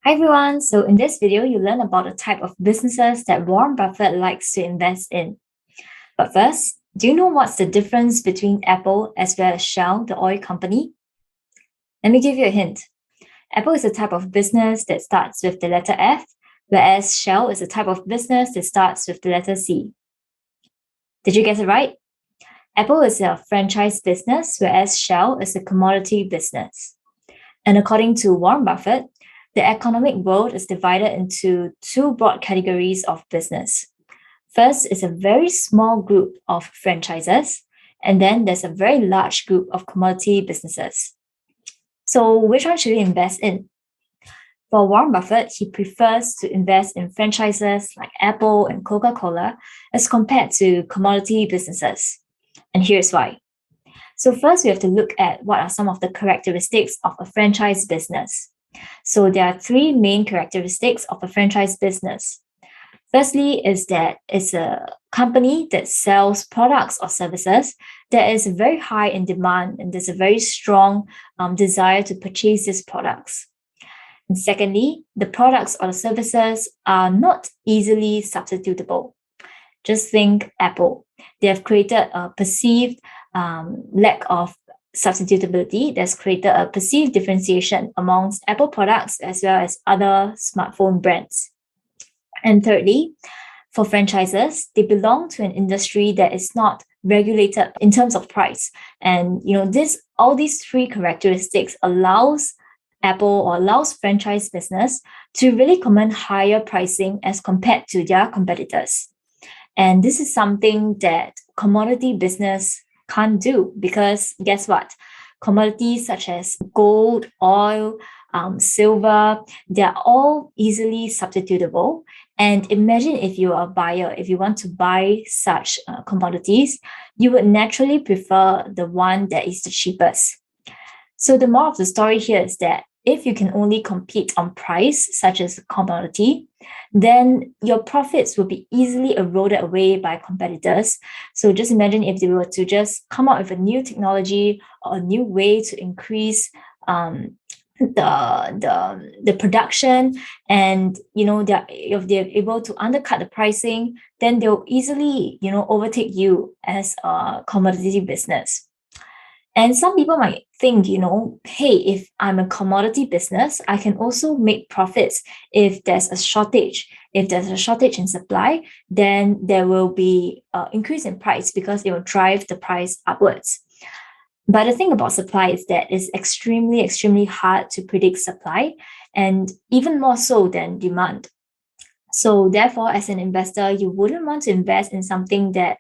Hi everyone, so in this video, you learn about the type of businesses that Warren Buffett likes to invest in. But first, do you know what's the difference between Apple as well as Shell, the oil company? Let me give you a hint. Apple is a type of business that starts with the letter F, whereas Shell is a type of business that starts with the letter C. Did you get it right? Apple is a franchise business, whereas Shell is a commodity business. And according to Warren Buffett, the economic world is divided into two broad categories of business. First is a very small group of franchises, and then there's a very large group of commodity businesses. So, which one should we invest in? For Warren Buffett, he prefers to invest in franchises like Apple and Coca-Cola as compared to commodity businesses. And here's why. So, first, we have to look at what are some of the characteristics of a franchise business. So there are three main characteristics of a franchise business. Firstly, is that it's a company that sells products or services that is very high in demand and there's a very strong desire to purchase these products. And secondly, the products or the services are not easily substitutable. Just think Apple. They have created a perceived lack of substitutability that's created a perceived differentiation amongst Apple products as well as other smartphone brands. And thirdly, for franchises, they belong to an industry that is not regulated in terms of price. And all these three characteristics allows Apple or allows franchise business to really command higher pricing as compared to their competitors. And this is something that commodity business can't do because guess what? Commodities such as gold, oil, silver, they're all easily substitutable. And imagine if you are a buyer, if you want to buy such commodities, you would naturally prefer the one that is the cheapest. So the moral of the story here is that if you can only compete on price, such as a commodity, then your profits will be easily eroded away by competitors. So just imagine if they were to just come up with a new technology or a new way to increase the production, and if they're able to undercut the pricing, then they'll easily overtake you as a commodity business. And some people might think, hey, if I'm a commodity business, I can also make profits if there's a shortage. If there's a shortage in supply, then there will be an increase in price because it will drive the price upwards. But the thing about supply is that it's extremely, extremely hard to predict supply, and even more so than demand. So therefore, as an investor, you wouldn't want to invest in something that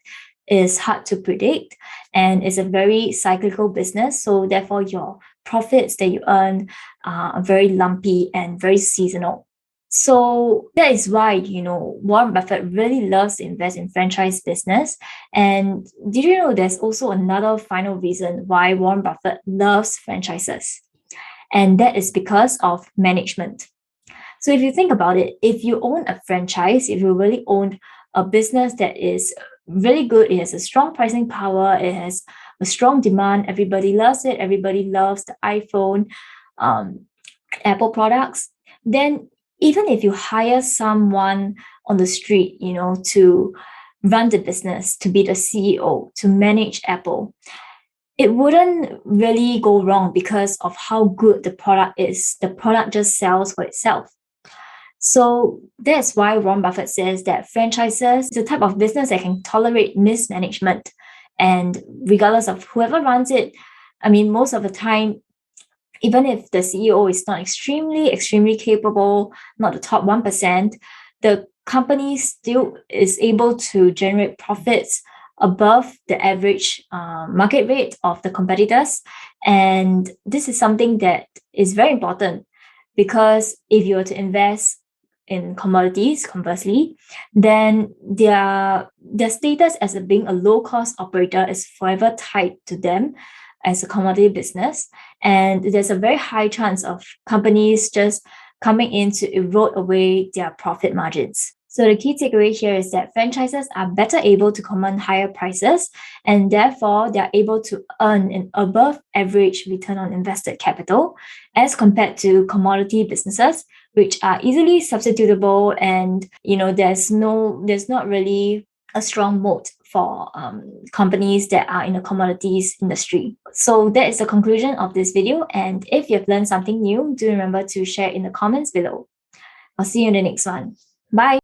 is hard to predict and is a very cyclical business. So therefore, your profits that you earn are very lumpy and very seasonal. So that is why, Warren Buffett really loves to invest in franchise business. And did you know there's also another final reason why Warren Buffett loves franchises? And that is because of management. So if you think about it, if you own a franchise, if you really own a business that is really good, it has a strong pricing power, it has a strong demand, everybody loves it, everybody loves the iPhone, Apple products, then even if you hire someone on the street, to run the business, to be the CEO, to manage Apple, it wouldn't really go wrong because of how good the product is. The product just sells for itself. So that's why Warren Buffett says that franchises is a type of business that can tolerate mismanagement. And regardless of whoever runs it, most of the time, even if the CEO is not extremely, extremely capable, not the top 1%, the company still is able to generate profits above the average market rate of the competitors. And this is something that is very important because if you were to invest in commodities, conversely, then their status as being a low-cost operator is forever tied to them as a commodity business. And there's a very high chance of companies just coming in to erode away their profit margins. So the key takeaway here is that franchises are better able to command higher prices, and therefore they're able to earn an above average return on invested capital as compared to commodity businesses, which are easily substitutable, and there's not really a strong moat for companies that are in the commodities industry. So that is the conclusion of this video. And if you've learned something new, do remember to share in the comments below. I'll see you in the next one. Bye.